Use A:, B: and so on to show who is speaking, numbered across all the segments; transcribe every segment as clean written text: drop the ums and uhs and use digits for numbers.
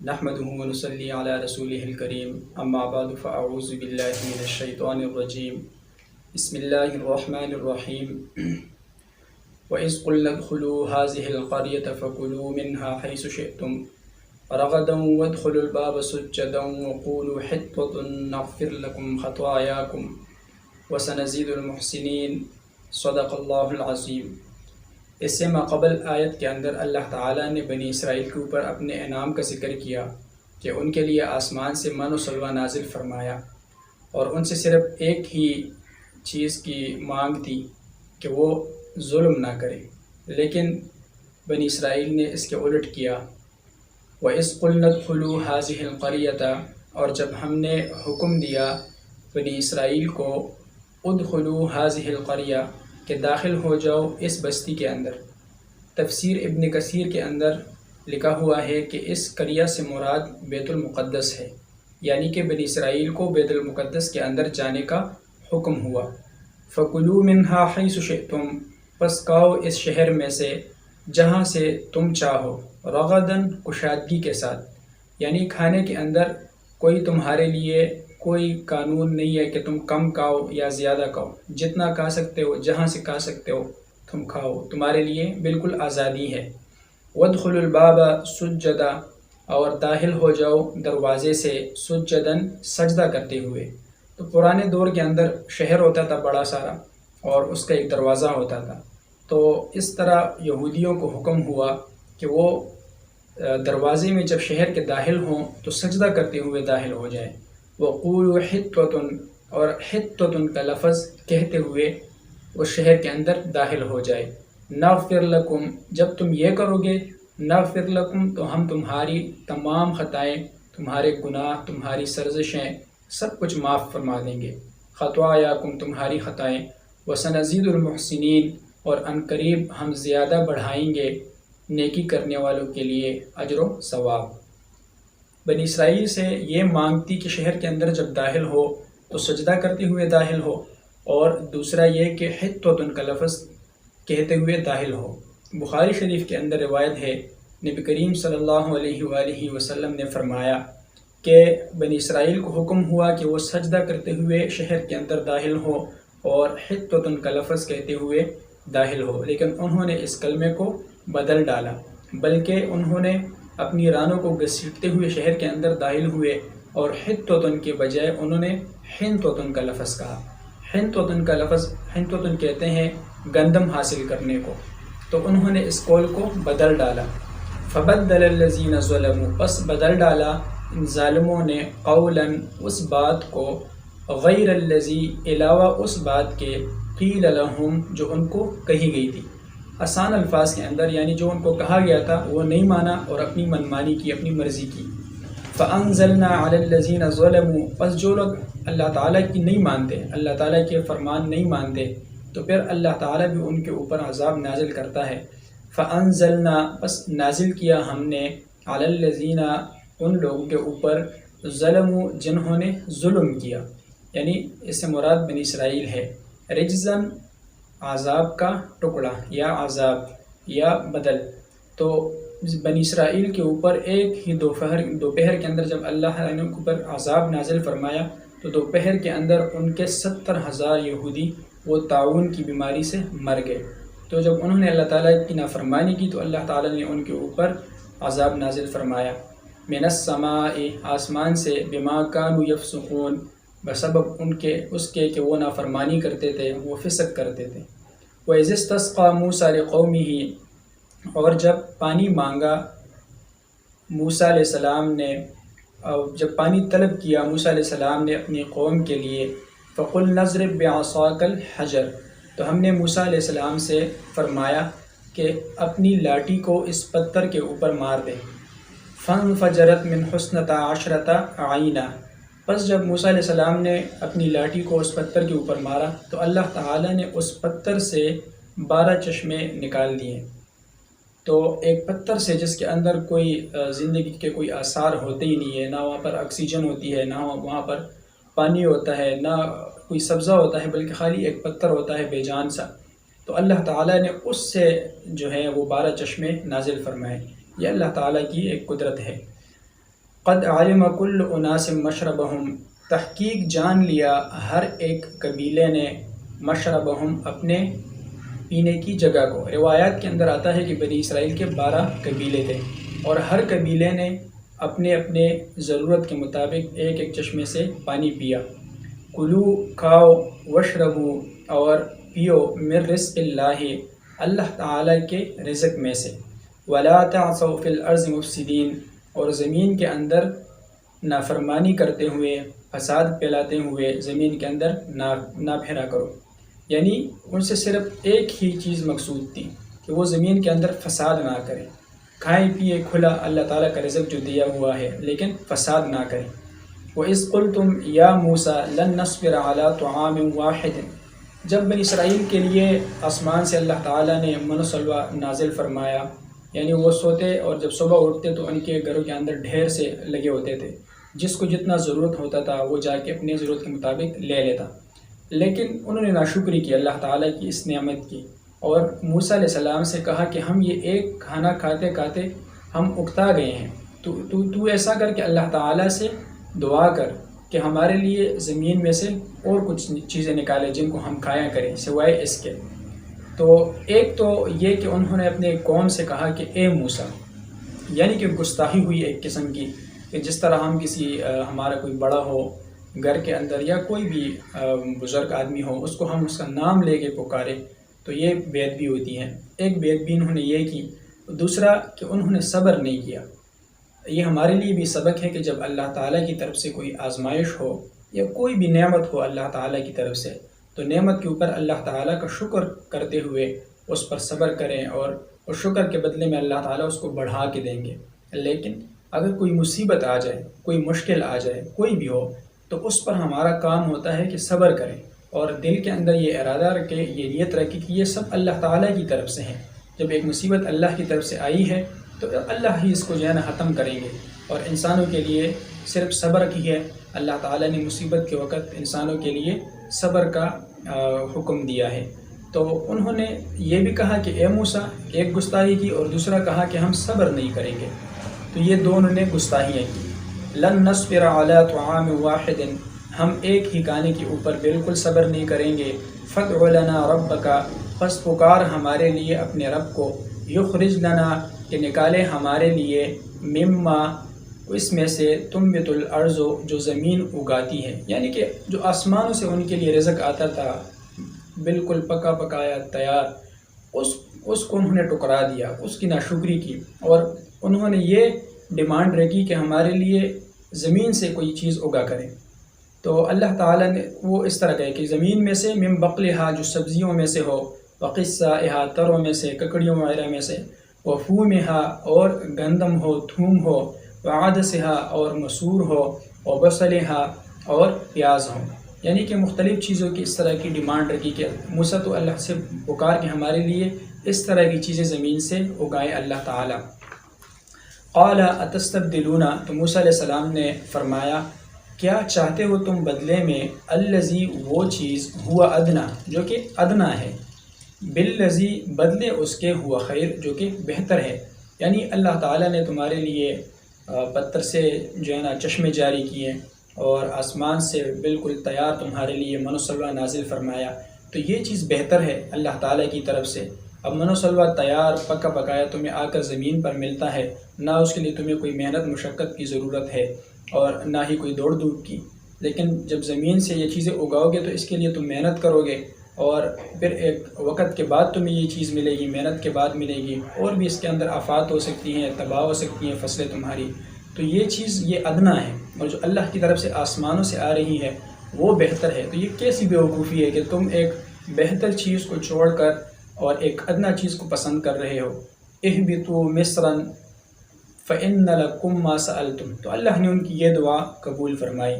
A: نحمده ونصلي على رسوله الكريم اما بعد فاعوذ بالله من الشيطان الرجيم بسم الله الرحمن الرحيم وإذ قلنا ادخلوا هذه القرية فكلوا منها حيث شئتم رغدا وادخلوا الباب سجدا وقولوا حطة نغفر لكم خطاياكم وسنزيد المحسنين صدق اللہ العظیم۔ اس سے ماقبل آیت کے اندر اللہ تعالیٰ نے بنی اسرائیل کے اوپر اپنے انعام کا ذکر کیا کہ ان کے لیے آسمان سے من و سلوہ نازل فرمایا اور ان سے صرف ایک ہی چیز کی مانگ تھی کہ وہ ظلم نہ کرے، لیکن بنی اسرائیل نے اس کے الٹ کیا۔ وَإِذْ قُلْنَا ادْخُلُوا هَٰذِهِ الْقَرْيَةَ، اور جب ہم نے حکم دیا بنی اسرائیل کو ادخلوا هَٰذِهِ الْقَرْيَةَ کہ داخل ہو جاؤ اس بستی کے اندر۔ تفسیر ابن کثیر کے اندر لکھا ہوا ہے کہ اس قریہ سے مراد بیت المقدس ہے، یعنی کہ بنی اسرائیل کو بیت المقدس کے اندر جانے کا حکم ہوا۔ فَكُلُوا مِنْهَا حَيْثُ شِئْتُمْ، پس کھاؤ اس شہر میں سے جہاں سے تم چاہو، رغداً کشادگی کے ساتھ، یعنی کھانے کے اندر کوئی تمہارے لیے کوئی قانون نہیں ہے کہ تم کم کھاؤ یا زیادہ کھاؤ، جتنا کھا سکتے ہو، جہاں سے کھا سکتے ہو تم کھاؤ، تمہارے لیے بالکل آزادی ہے۔ وَادْخُلُوا الْبَابَ سُجَّدًا، اور داخل ہو جاؤ دروازے سے سجداً سجدہ کرتے ہوئے۔ تو پرانے دور کے اندر شہر ہوتا تھا بڑا سارا اور اس کا ایک دروازہ ہوتا تھا، تو اس طرح یہودیوں کو حکم ہوا کہ وہ دروازے میں جب شہر کے داخل ہوں تو سجدہ کرتے ہوئے داخل ہو جائیں۔ وَقُولُوا حِطَّةٌ، اور حِطَّةٌ کا لفظ کہتے ہوئے اس شہر کے اندر داخل ہو جائے۔ نغفر لکم، جب تم یہ کرو گے نغفر لکم تو ہم تمہاری تمام خطائیں، تمہارے گناہ، تمہاری سرزشیں سب کچھ معاف فرما دیں گے۔ خطایاکم، تمہاری خطائیں، وسنزید المحسنین، اور عنقریب ہم زیادہ بڑھائیں گے نیکی کرنے والوں کے لیے اجر و ثواب۔ بنی اسرائیل سے یہ مانگتی کہ شہر کے اندر جب داخل ہو تو سجدہ کرتے ہوئے داخل ہو، اور دوسرا یہ کہ حطۃ کا لفظ کہتے ہوئے داخل ہو۔ بخاری شریف کے اندر روایت ہے، نبی کریم صلی اللہ علیہ وآلہ وسلم نے فرمایا کہ بنی اسرائیل کو حکم ہوا کہ وہ سجدہ کرتے ہوئے شہر کے اندر داخل ہو اور حطۃ کا لفظ کہتے ہوئے داخل ہو، لیکن انہوں نے اس کلمے کو بدل ڈالا، بلکہ انہوں نے اپنی رانوں کو گھسیٹتے ہوئے شہر کے اندر داخل ہوئے اور حطۃ کے بجائے انہوں نے حنطۃ کا لفظ کہا۔ حنطۃ کا لفظ، حنطۃ کہتے ہیں گندم حاصل کرنے کو، تو انہوں نے اس قول کو بدل ڈالا۔ فبدل الذین ظلموا، پس بدل ڈالا ان ظالموں نے قولاً اس بات کو، غیر الذی، علاوہ اس بات کے، قیل لہم، جو ان کو کہی گئی تھی۔ آسان الفاظ کے اندر، یعنی جو ان کو کہا گیا تھا وہ نہیں مانا اور اپنی منمانی کی، اپنی مرضی کی۔ فَأَنزَلْنَا عَلَى الَّذِينَ ظَلَمُوا، پس جو لوگ اللہ تعالیٰ کی نہیں مانتے، اللہ تعالیٰ کے فرمان نہیں مانتے، تو پھر اللہ تعالیٰ بھی ان کے اوپر عذاب نازل کرتا ہے۔ فَأَنزَلْنَا، پس نازل کیا ہم نے، عَلَى الَّذِينَ، ان لوگوں کے اوپر، ظلموا، جنہوں نے ظلم کیا، یعنی اس سے مراد بنی اسرائیل ہے، رجزاً، عذاب کا ٹکڑا یا عذاب یا بدل۔ تو بنی اسرائیل کے اوپر ایک ہی دوپہر کے اندر جب اللہ نے ان کے اوپر عذاب نازل فرمایا تو دوپہر کے اندر ان کے 70,000 یہودی وہ طاعون کی بیماری سے مر گئے۔ تو جب انہوں نے اللہ تعالیٰ کی نافرمانی کی تو اللہ تعالیٰ نے ان کے اوپر عذاب نازل فرمایا۔ من السماء، آسمان سے، بما کانوا یفسقون، بسبب اس کے کہ وہ نافرمانی کرتے تھے، وہ فسق کرتے تھے۔ وَإِذِ اسْتَسْقَىٰ مُوسَىٰ لِقَوْمِهِ، اور جب پانی مانگا موسیٰ علیہ السلام نے، جب پانی طلب کیا موسیٰ علیہ السلام نے اپنی قوم کے لیے، فَقُلْنَا اضْرِب بِعَصَاكَ الْحَجَرَ، تو ہم نے موسیٰ علیہ السلام سے فرمایا کہ اپنی لاٹھی کو اس پتھر کے اوپر مار دے۔ فَانْفَجَرَتْ مِنْ حُسْنَتَا عَشْرَةَ عَيْنًا، پس جب موسیٰ علیہ السلام نے اپنی لاٹھی کو اس پتھر کے اوپر مارا تو اللہ تعالیٰ نے اس پتھر سے 12 چشمے نکال دیے۔ تو ایک پتھر سے جس کے اندر کوئی زندگی کے کوئی آثار ہوتے ہی نہیں ہے، نہ وہاں پر آکسیجن ہوتی ہے، نہ وہاں پر پانی ہوتا ہے، نہ کوئی سبزہ ہوتا ہے، بلکہ خالی ایک پتھر ہوتا ہے بے جان سا، تو اللہ تعالیٰ نے اس سے جو ہے وہ 12 چشمے نازل فرمائے۔ یہ اللہ تعالیٰ کی ایک قدرت ہے۔ قد علم کل اناس مشربہم، تحقیق جان لیا ہر ایک قبیلے نے، مشربہم اپنے پینے کی جگہ کو۔ روایات کے اندر آتا ہے کہ بنی اسرائیل کے 12 قبیلے تھے، اور ہر قبیلے نے اپنے اپنے ضرورت کے مطابق ایک ایک چشمے سے پانی پیا۔ کلو، کھاؤ، وشربو اور پیو، من رزق اللہ، اللہ تعالیٰ کے رزق میں سے، ولا تعثوا فی الارض مفسدین، اور زمین کے اندر نافرمانی کرتے ہوئے، فساد پھیلاتے ہوئے زمین کے اندر نہ پھیرا کرو۔ یعنی ان سے صرف ایک ہی چیز مقصود تھی کہ وہ زمین کے اندر فساد نہ کریں، کھائیں پیے کھلا اللہ تعالیٰ کا رزق جو دیا ہوا ہے، لیکن فساد نہ کریں۔ وَإِذْ قُلْتُمْ يَا مُوسَىٰ لَن نَّصْبِرَ عَلَىٰ طَعَامٍ وَاحِدٍ، جب بنی اسرائیل کے لیے آسمان سے اللہ تعالیٰ نے من و سلوہ نازل فرمایا، یعنی وہ سوتے اور جب صبح اٹھتے تو ان کے گھروں کے اندر ڈھیر سے لگے ہوتے تھے، جس کو جتنا ضرورت ہوتا تھا وہ جا کے اپنی ضرورت کے مطابق لے لیتا، لیکن انہوں نے ناشکری کی اللہ تعالیٰ کی اس نعمت کی، اور موسیٰ علیہ السلام سے کہا کہ ہم یہ ایک کھانا کھاتے کھاتے ہم اکتا گئے ہیں، تو ایسا کر کے اللہ تعالیٰ سے دعا کر کہ ہمارے لیے زمین میں سے اور کچھ چیزیں نکالے جن کو ہم کھایا کریں سوائے اس کے۔ تو ایک تو یہ کہ انہوں نے اپنے قوم سے کہا کہ اے موسیٰ، یعنی کہ گستاخی ہوئی ایک قسم کی، کہ جس طرح ہم ہمارا کوئی بڑا ہو گھر کے اندر یا کوئی بھی بزرگ آدمی ہو، اس کو ہم اس کا نام لے کے پکارے تو یہ بے ادبی ہوتی ہے۔ ایک بے ادبی انہوں نے یہ کی، دوسرا کہ انہوں نے صبر نہیں کیا۔ یہ ہمارے لیے بھی سبق ہے کہ جب اللہ تعالیٰ کی طرف سے کوئی آزمائش ہو یا کوئی بھی نعمت ہو اللہ تعالیٰ کی طرف سے، تو نعمت کے اوپر اللہ تعالیٰ کا شکر کرتے ہوئے اس پر صبر کریں، اور اس شکر کے بدلے میں اللہ تعالیٰ اس کو بڑھا کے دیں گے۔ لیکن اگر کوئی مصیبت آ جائے، کوئی مشکل آ جائے، کوئی بھی ہو، تو اس پر ہمارا کام ہوتا ہے کہ صبر کریں، اور دل کے اندر یہ ارادہ رکھیں، یہ نیت رکھیں کہ یہ سب اللہ تعالیٰ کی طرف سے ہے۔ جب ایک مصیبت اللہ کی طرف سے آئی ہے تو اللہ ہی اس کو جو ہے نا ختم کریں گے، اور انسانوں کے لیے صرف صبر کی ہے۔ اللہ تعالیٰ نے مصیبت کے وقت انسانوں کے لیے صبر کا حکم دیا ہے۔ تو انہوں نے یہ بھی کہا کہ اے موسیٰ، ایک گستاخی کی، اور دوسرا کہا کہ ہم صبر نہیں کریں گے، تو یہ دونوں نے گستاخیاں کی۔ لن نصبر علی طعام واحد، ہم ایک ہی کھانے کے اوپر بالکل صبر نہیں کریں گے۔ فادع لنا ربک، پس پکار ہمارے لیے اپنے رب کو، یخرج لنا، کہ نکالے ہمارے لیے، مما، اس میں سے، تنبت الارض، جو زمین اگاتی ہے، یعنی کہ جو آسمانوں سے ان کے لیے رزق آتا تھا بالکل پکا پکایا تیار، اس کو انہوں نے ٹکرا دیا، اس کی ناشکری کی، اور انہوں نے یہ ڈیمانڈ رکھی کہ ہمارے لیے زمین سے کوئی چیز اگا کریں۔ تو اللہ تعالیٰ نے وہ اس طرح کہے کہ زمین میں سے، من بقلہا، جو سبزیوں میں سے ہو، وقصائہا، تروں میں سے، ککڑیوں وغیرہ میں سے، وفومہا، اور گندم ہو، تھوم ہو، وعدسہا، اور مسور ہو، وبصلہا، اور پیاز ہو، یعنی کہ مختلف چیزوں کی اس طرح کی ڈیمانڈ رکھی کہ موسیٰ تو اللہ سے پکار کے ہمارے لیے اس طرح کی چیزیں زمین سے اگائے اللہ تعالیٰ۔ قال اتستبدلون، تو موسیٰ علیہ السلام نے فرمایا کیا چاہتے ہو تم بدلے میں، الذی، وہ چیز، ہوا ادنا، جو کہ ادنا ہے، بالذی، بدلے اس کے، ہوا خیر، جو کہ بہتر ہے۔ یعنی اللہ تعالیٰ نے تمہارے لیے پتھر سے جو ہے نا چشمے جاری کیے، اور آسمان سے بالکل تیار تمہارے لیے من و سلوہ نازل فرمایا، تو یہ چیز بہتر ہے اللہ تعالیٰ کی طرف سے۔ اب من و سلوہ تیار پکا پکایا تمہیں آ کر زمین پر ملتا ہے، نہ اس کے لیے تمہیں کوئی محنت مشقت کی ضرورت ہے، اور نہ ہی کوئی دوڑ دھوپ کی، لیکن جب زمین سے یہ چیزیں اگاؤ گے تو اس کے لیے تم محنت کرو گے، اور پھر ایک وقت کے بعد تمہیں یہ چیز ملے گی، محنت کے بعد ملے گی، اور بھی اس کے اندر آفات ہو سکتی ہیں، تباہ ہو سکتی ہیں فصلیں تمہاری، تو یہ چیز یہ ادنا ہے، اور جو اللہ کی طرف سے آسمانوں سے آ رہی ہے وہ بہتر ہے۔ تو یہ کیسی بیوقوفی ہے کہ تم ایک بہتر چیز کو چھوڑ کر اور ایک ادنا چیز کو پسند کر رہے ہو۔ اہبطوا مصرا فإن لکم ما سألتم، تو اللہ نے ان کی یہ دعا قبول فرمائی،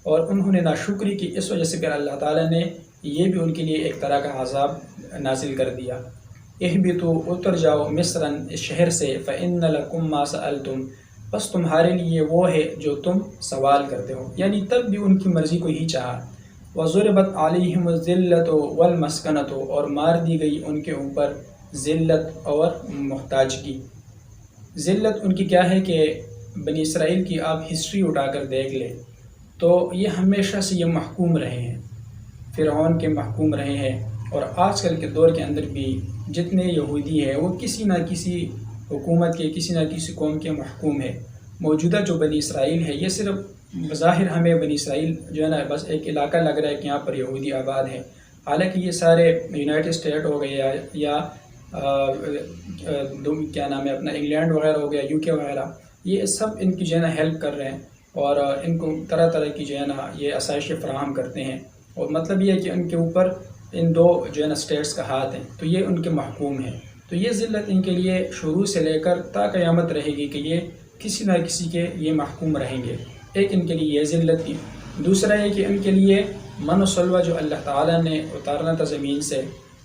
A: اور انہوں نے ناشکری کی، اس وجہ سے پھر اللہ تعالیٰ نے یہ بھی ان کے لیے ایک طرح کا عذاب نازل کر دیا۔ اہبطوا، اتر جاؤ، مصرا، اس شہر سے، فإن لکم ما سألتم، بس تمہارے لیے وہ ہے جو تم سوال کرتے ہو، یعنی تب بھی ان کی مرضی کو ہی چاہا۔ وَضُرِبَتْ عَلَيْهِمُ الذِّلَّةُ وَالْمَسْكَنَةُ، اور مار دی گئی ان کے اوپر ذلت اور محتاجگی۔ ذلت ان کی کیا ہے کہ بنی اسرائیل کی آپ ہسٹری اٹھا کر دیکھ لیں تو یہ ہمیشہ سے یہ محکوم رہے ہیں، فرعون کے محکوم رہے ہیں، اور آج کل کے دور کے اندر بھی جتنے یہودی ہیں وہ کسی نہ کسی حکومت کے، کسی نہ کسی قوم کے محکوم ہے۔ موجودہ جو بنی اسرائیل ہے، یہ صرف بظاہر ہمیں بنی اسرائیل جو ہے نا بس ایک علاقہ لگ رہا ہے کہ یہاں پر یہودی آباد ہے، حالانکہ یہ سارے یونائٹڈ اسٹیٹ ہو گئے یا کیا نام ہے اپنا انگلینڈ وغیرہ ہو گیا، UK وغیرہ، یہ سب ان کی جو ہے نا ہیلپ کر رہے ہیں اور ان کو طرح طرح کی جو ہے نا یہ آسائشیں فراہم کرتے ہیں، اور مطلب یہ ہے کہ ان کے اوپر ان دو جو ہے نا اسٹیٹس کا ہاتھ ہے، تو یہ ان کے محکوم ہے۔ تو یہ ذلت ان کے لیے شروع سے لے کر تا قیامت رہے گی کہ یہ کسی نہ کسی کے یہ محکوم رہیں گے۔ ایک ان کے لیے یہ ذلت تھی، دوسرا یہ کہ ان کے لیے من و سلوہ جو اللہ تعالیٰ نے اتارنا تھا، زمین سے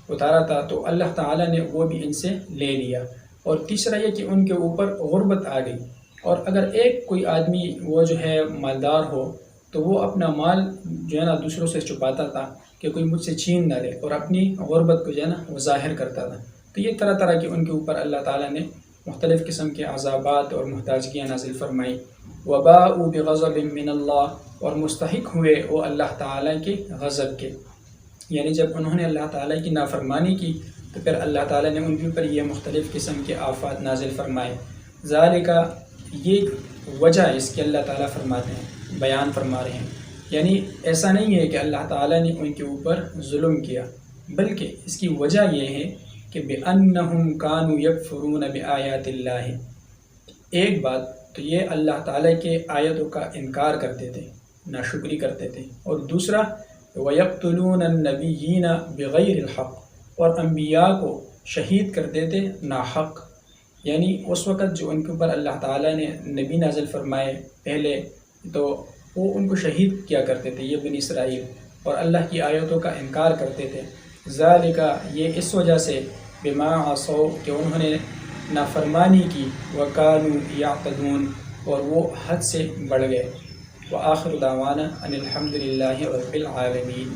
A: اتارا تھا، تو اللہ تعالیٰ نے وہ بھی ان سے لے لیا، اور تیسرا یہ کہ ان کے اوپر غربت آ گئی، اور اگر ایک کوئی آدمی وہ جو ہے مالدار ہو تو وہ اپنا مال جو ہے نا دوسروں سے چھپاتا تھا کہ کوئی مجھ سے چھین نہ لے، اور اپنی غربت کو جو ہے نا وہ ظاہر کرتا تھا۔ تو یہ طرح طرح کے ان کے اوپر اللہ تعالیٰ نے مختلف قسم کے عذابات اور محتاجگیاں نازل فرمائی۔ وباءوا بغضب من اللہ، اور مستحق ہوئے وہ اللہ تعالیٰ کے غضب کے، یعنی جب انہوں نے اللہ تعالیٰ کی نافرمانی کی تو پھر اللہ تعالیٰ نے ان کے اوپر یہ مختلف قسم کے آفات نازل فرمائے۔ ذالک، یہ وجہ اس کی اللہ تعالیٰ فرماتے ہیں، بیان فرما رہے ہیں، یعنی ایسا نہیں ہے کہ اللہ تعالیٰ نے ان کے اوپر ظلم کیا، بلکہ اس کی وجہ یہ ہے کہ بِأَنَّهُمْ كَانُوا يَكْفُرُونَ بِآيَاتِ اللَّهِ۔ ایک بات تو یہ اللہ تعالیٰ کے آیتوں کا انکار کرتے تھے، ناشکری کرتے تھے، اور دوسرا وَيَقْتُلُونَ النَّبِيِّينَ بِغَيْرِ الْحَقِّ، اور انبیاء کو شہید کرتے تھے ناحق، یعنی اس وقت جو ان کے اوپر اللہ تعالیٰ نے نبی نازل فرمائے پہلے تو وہ ان کو شہید کیا کرتے تھے، یہ بنی اسرائیل، اور اللہ کی آیتوں کا انکار کرتے تھے۔ ذالک، یہ اس وجہ سے بما عصوا، کہ انہوں نے نافرمانی کی، وکانوا یعتدون، اور وہ حد سے بڑھ گئے۔ وآخر دعوانا ان الحمد للہ رب العالمین۔